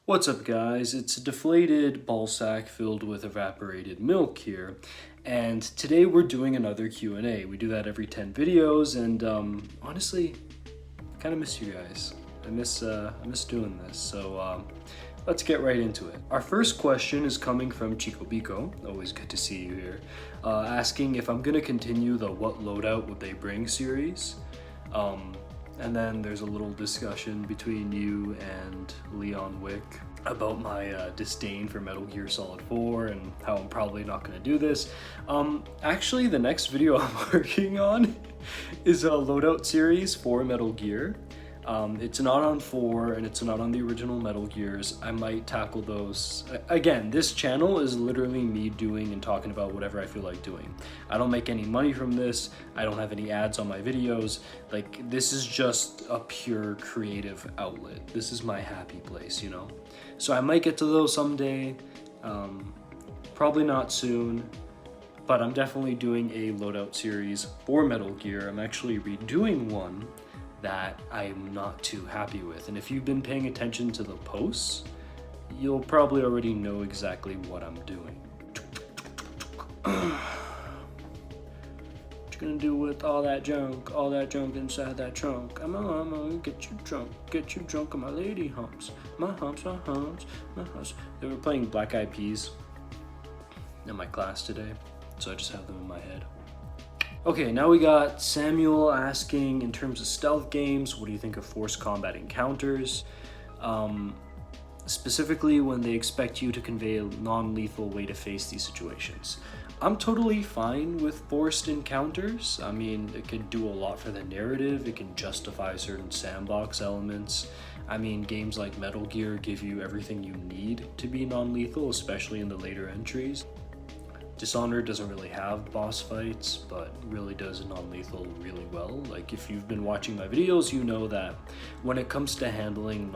What's up guys, it's a deflated ball sack filled with evaporated milk here, and today we're doing another Q&A. We do that every 10 videos, and honestly, I kind of miss you guys. I miss doing this, so let's get right into it. Our first question is coming from Chico Bico, always good to see you here, asking if I'm gonna continue the What Loadout Would They Bring series. And then there's a little discussion between you and Leon Wick about my disdain for Metal Gear Solid 4 and how I'm probably not going to do this. Actually, the next video I'm working on is a loadout series for Metal Gear. It's not on 4 and it's not on the original Metal Gears. I might tackle those. Again, this channel is literally me doing and talking about whatever I feel like doing. I don't make any money from this. I don't have any ads on my videos. Like, this is just a pure creative outlet. This is my happy place, you know? So I might get to those someday. Probably not soon. But I'm definitely doing a loadout series for Metal Gear. I'm actually redoing one that I'm not too happy with. And if you've been paying attention to the posts, you'll probably already know exactly what I'm doing. What you gonna do with all that junk inside that trunk? I'm gonna get you drunk on my lady humps. My humps, my humps, my humps. They were playing Black Eyed Peas in my class today, so I just have them in my head. Okay, now we got Samuel asking, in terms of stealth games, what do you think of force combat encounters? Specifically when they expect you to convey a non-lethal way to face these situations. I'm totally fine with forced encounters. I mean, it can do a lot for the narrative, it can justify certain sandbox elements. I mean, games like Metal Gear give you everything you need to be non-lethal, especially in the later entries. Dishonored doesn't really have boss fights, but really does non-lethal really well. Like, if you've been watching my videos, you know that when it comes to handling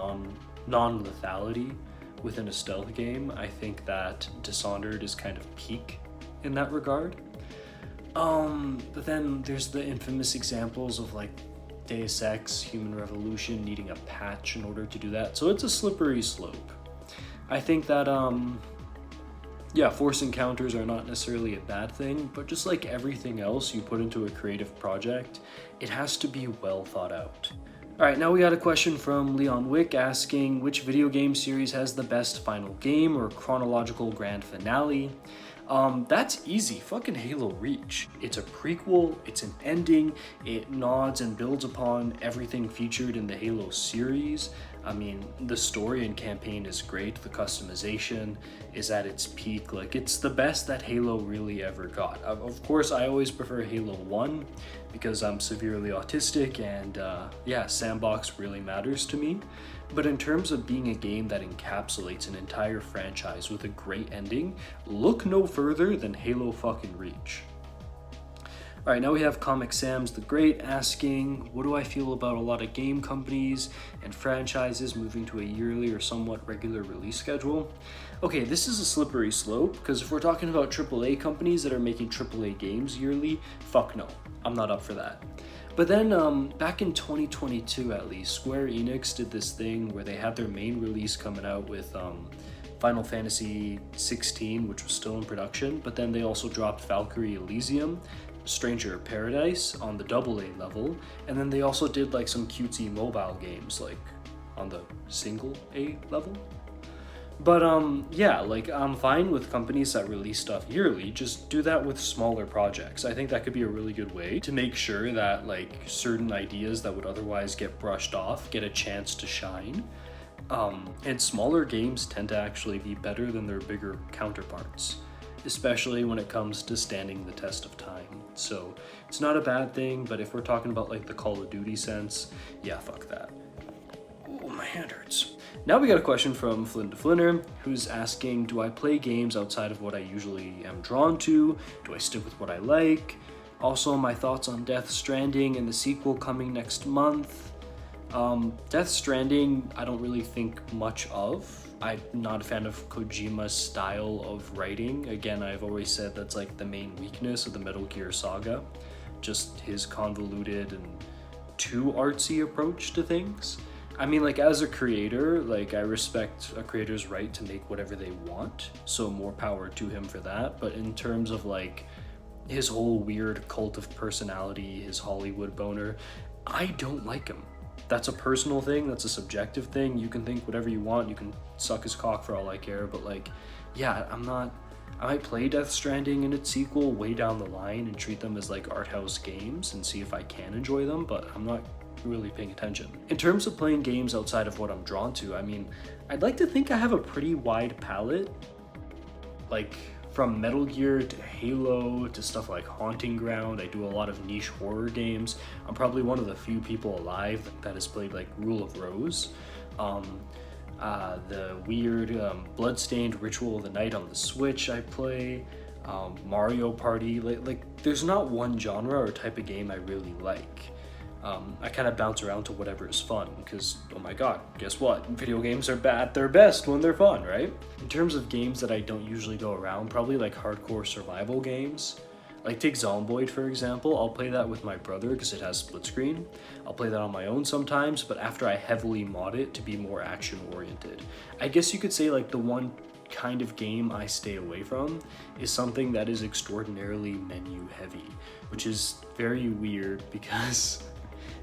non-lethality within a stealth game, I think that Dishonored is kind of peak in that regard. But then there's the infamous examples of like Deus Ex, Human Revolution needing a patch in order to do that. So it's a slippery slope. I think that yeah, force encounters are not necessarily a bad thing, but just like everything else you put into a creative project, it has to be well thought out. Alright, now we got a question from Leon Wick asking, which video game series has the best final game or chronological grand finale? That's easy, fucking Halo Reach. It's a prequel, it's an ending, it nods and builds upon everything featured in the Halo series. I mean, the story and campaign is great, the customization is at its peak, like it's the best that Halo really ever got. Of course, I always prefer Halo 1 because I'm severely autistic and yeah, sandbox really matters to me. But in terms of being a game that encapsulates an entire franchise with a great ending, look no further than Halo fucking Reach. Alright, now we have Comic Sam's the Great asking, what do I feel about a lot of game companies and franchises moving to a yearly or somewhat regular release schedule? Okay, this is a slippery slope, because if we're talking about AAA companies that are making AAA games yearly, fuck no, I'm not up for that. But then back in 2022 at least, Square Enix did this thing where they had their main release coming out with Final Fantasy 16, which was still in production, but then they also dropped Valkyrie Elysium, Stranger of Paradise on the AA level, and then they also did like some cutesy mobile games like on the single A level. But yeah, like I'm fine with companies that release stuff yearly, just do that with smaller projects. I think that could be a really good way to make sure that like certain ideas that would otherwise get brushed off get a chance to shine. And smaller games tend to actually be better than their bigger counterparts, especially when it comes to standing the test of time. So it's not a bad thing, but if we're talking about like the Call of Duty sense, yeah, fuck that. Ooh, my hand hurts. Now we got a question from Flynn to Flinner, who's asking, do I play games outside of what I usually am drawn to? Do I stick with what I like? Also, my thoughts on Death Stranding and the sequel coming next month. Death Stranding, I don't really think much of. I'm not a fan of Kojima's style of writing. Again, I've always said that's like the main weakness of the Metal Gear saga. Just his convoluted and too artsy approach to things. I mean, like, as a creator, like, I respect a creator's right to make whatever they want, so more power to him for that. But in terms of, like, his whole weird cult of personality, his Hollywood boner, I don't like him. That's a personal thing, that's a subjective thing. You can think whatever you want, you can suck his cock for all I care, but, like, yeah, I might play Death Stranding and its sequel way down the line and treat them as, like, art house games and see if I can enjoy them, but I'm not really paying attention. In terms of playing games outside of what I'm drawn to, I mean, I'd like to think I have a pretty wide palette, like from Metal Gear to Halo to stuff like Haunting Ground. I do a lot of niche horror games. I'm probably one of the few people alive that has played like Rule of Rose, the weird Bloodstained Ritual of the Night on the Switch I play, Mario Party. Like there's not one genre or type of game I really like. I kind of bounce around to whatever is fun because, oh my god, guess what? Video games are at their best when they're fun, right? In terms of games that I don't usually go around, probably like hardcore survival games. Like take Zomboid, for example. I'll play that with my brother because it has split screen. I'll play that on my own sometimes, but after I heavily mod it to be more action oriented. I guess you could say like the one kind of game I stay away from is something that is extraordinarily menu heavy, which is very weird because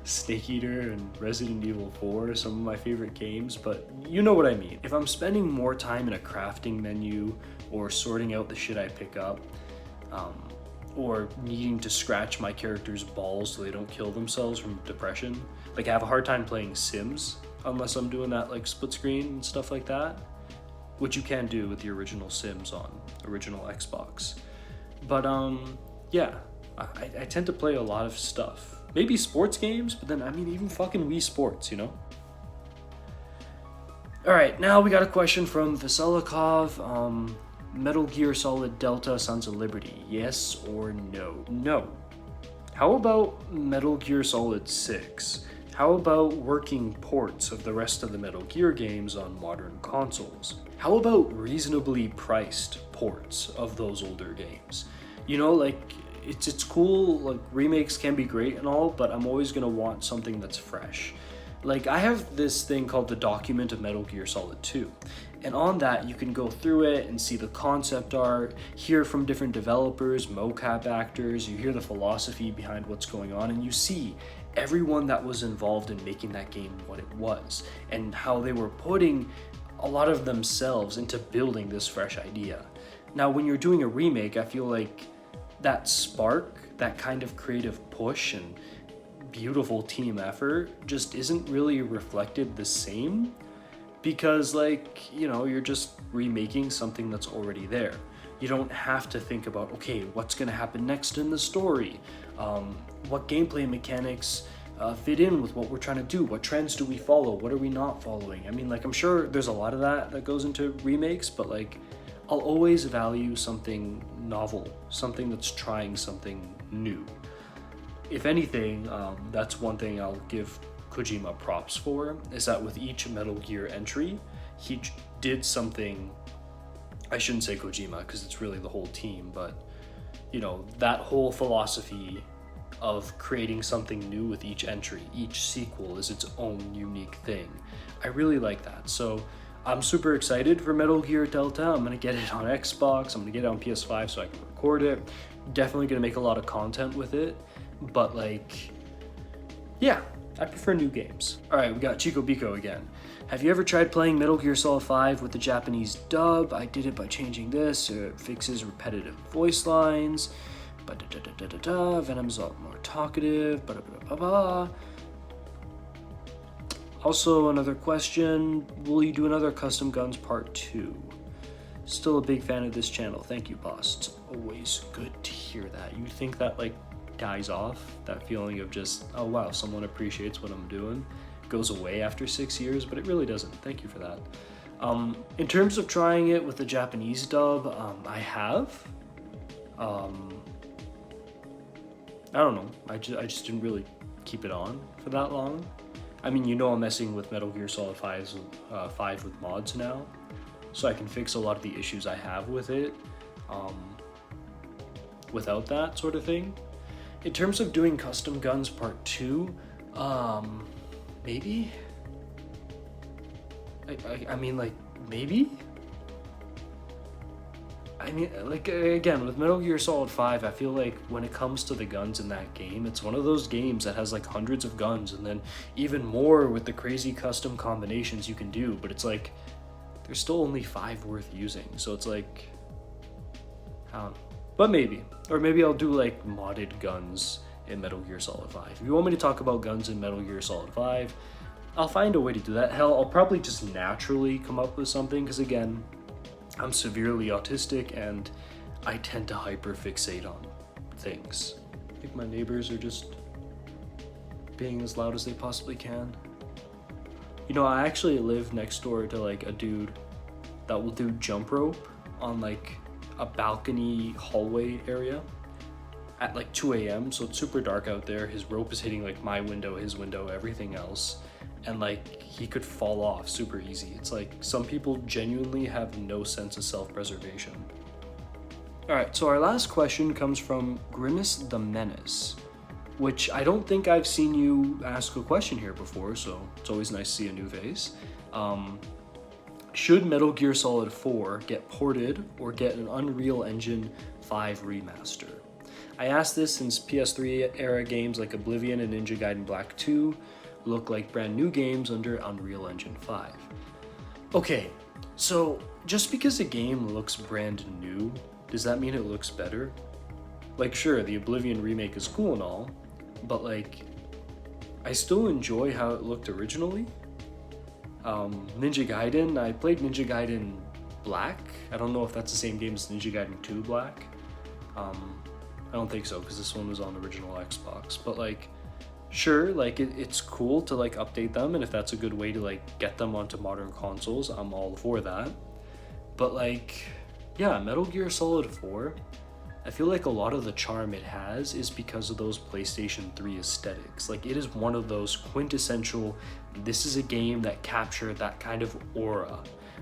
Snake Eater and Resident Evil 4 are some of my favorite games, but you know what I mean. If I'm spending more time in a crafting menu or sorting out the shit I pick up, or needing to scratch my character's balls so they don't kill themselves from depression, like I have a hard time playing Sims unless I'm doing that like split screen and stuff like that, which you can do with the original Sims on original Xbox. But yeah, I tend to play a lot of stuff. Maybe sports games, but then I mean even fucking Wii Sports, you know? Alright, now we got a question from Veselikov. Metal Gear Solid Delta Sons of Liberty, yes or no? No. How about Metal Gear Solid 6? How about working ports of the rest of the Metal Gear games on modern consoles? How about reasonably priced ports of those older games? You know, like, it's cool, like remakes can be great and all, but I'm always gonna want something that's fresh. Like I have this thing called the document of Metal Gear Solid 2, and on that you can go through it and see the concept art, hear from different developers, mocap actors, you hear the philosophy behind what's going on, and you see everyone that was involved in making that game what it was, and how they were putting a lot of themselves into building this fresh idea. Now when you're doing a remake, I feel like that spark, that kind of creative push and beautiful team effort just isn't really reflected the same, because like, you know, you're just remaking something that's already there. You don't have to think about, okay, what's gonna happen next in the story? What gameplay mechanics fit in with what we're trying to do? What trends do we follow? What are we not following? I mean, like, I'm sure there's a lot of that goes into remakes, but like, I'll always value something novel, something that's trying something new. If anything, that's one thing I'll give Kojima props for, is that with each Metal Gear entry, he did something, I shouldn't say Kojima because it's really the whole team, but you know, that whole philosophy of creating something new with each entry, each sequel is its own unique thing. I really like that. So I'm super excited for Metal Gear Delta. I'm gonna get it on Xbox, I'm gonna get it on PS5 so I can record it. Definitely gonna make a lot of content with it, but like, yeah, I prefer new games. All right, we got Chico Bico again. Have you ever tried playing Metal Gear Solid 5 with the Japanese dub? I did it by changing this, it fixes repetitive voice lines, Venom's a lot more talkative, Also, another question, will you do another Custom Guns Part 2? Still a big fan of this channel. Thank you, boss. It's always good to hear that. You think that like dies off, that feeling of just, oh wow, someone appreciates what I'm doing, goes away after 6 years, but it really doesn't. Thank you for that. In terms of trying it with the Japanese dub, I have. I don't know, I just didn't really keep it on for that long. I mean, you know, I'm messing with Metal Gear Solid 5 with mods now, so I can fix a lot of the issues I have with it without that sort of thing. In terms of doing Custom Guns Part 2, maybe? I mean, like, maybe? I mean, like, again, with Metal Gear Solid 5, I feel like when it comes to the guns in that game, it's one of those games that has like hundreds of guns and then even more with the crazy custom combinations you can do, but it's like, there's still only 5 worth using, so it's like, I don't know. But maybe. Or maybe I'll do like modded guns in Metal Gear Solid 5. If you want me to talk about guns in Metal Gear Solid 5, I'll find a way to do that. Hell, I'll probably just naturally come up with something, because again, I'm severely autistic and I tend to hyperfixate on things. I think my neighbors are just being as loud as they possibly can. You know, I actually live next door to like a dude that will do jump rope on like a balcony hallway area at like 2 a.m. So it's super dark out there. His rope is hitting like my window, his window, everything else. And like he could fall off super easy. It's like some people genuinely have no sense of self-preservation. All right, so our last question comes from Grimace the Menace, which I don't think I've seen you ask a question here before, so it's always nice to see a new face. Should Metal Gear Solid 4 get ported or get an Unreal Engine 5 remaster? I asked this since PS3 era games like Oblivion and Ninja Gaiden Black 2 look like brand new games under Unreal Engine 5. Okay, so just because a game looks brand new, does that mean it looks better? Like sure, the Oblivion remake is cool and all, but like, I still enjoy how it looked originally. Ninja Gaiden, I played Ninja Gaiden Black. I don't know if that's the same game as Ninja Gaiden 2 Black. I don't think so, because this one was on the original Xbox, but like, sure, like it's cool to like update them, and if that's a good way to like get them onto modern consoles, I'm all for that. But like, yeah, Metal Gear Solid 4, I feel like a lot of the charm it has is because of those PlayStation 3 aesthetics. Like it is one of those quintessential, this is a game that captured that kind of aura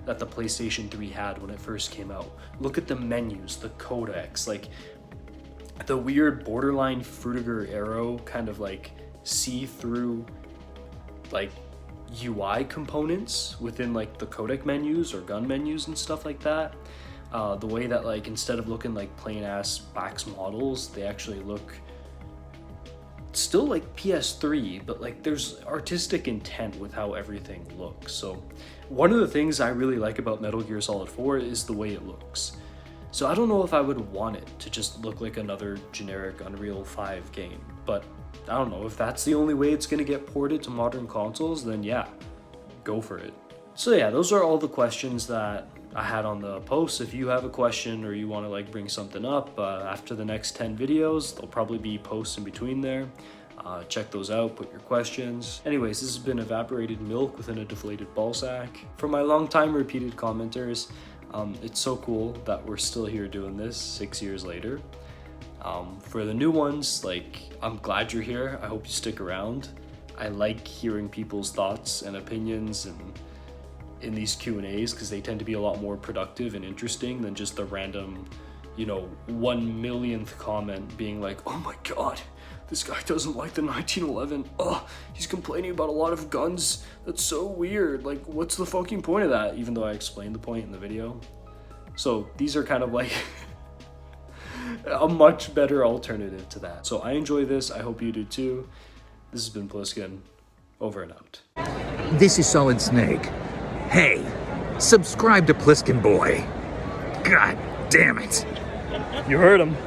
that the PlayStation 3 had when it first came out. Look at the menus, the codecs, like the weird borderline Frutiger arrow kind of like see-through like UI components within like the codec menus or gun menus and stuff like that. The way that like instead of looking like plain ass wax models, they actually look still like PS3, but like there's artistic intent with how everything looks. So one of the things I really like about Metal Gear Solid 4 is the way it looks. So I don't know if I would want it to just look like another generic Unreal 5 game, but I don't know, if that's the only way it's gonna get ported to modern consoles, then yeah, go for it. So yeah, those are all the questions that I had on the post. If you have a question or you want to like bring something up after the next 10 videos, there'll probably be posts in between there. Check those out, put your questions. Anyways, this has been Evaporated Milk within a Deflated Ball Sack. For my long-time repeated commenters, it's so cool that we're still here doing this 6 years later. For the new ones, like, I'm glad you're here. I hope you stick around. I like hearing people's thoughts and opinions and in these Q&As, because they tend to be a lot more productive and interesting than just the random, you know, 1 millionth comment being like, oh my god, this guy doesn't like the 1911. Oh, he's complaining about a lot of guns. That's so weird. Like, what's the fucking point of that? Even though I explained the point in the video. So these are kind of like a much better alternative to that. So I enjoy this. I hope you do too. This has been Pliskin. Over and out. This is Solid Snake. Hey, subscribe to Pliskin Boy. God damn it. You heard him.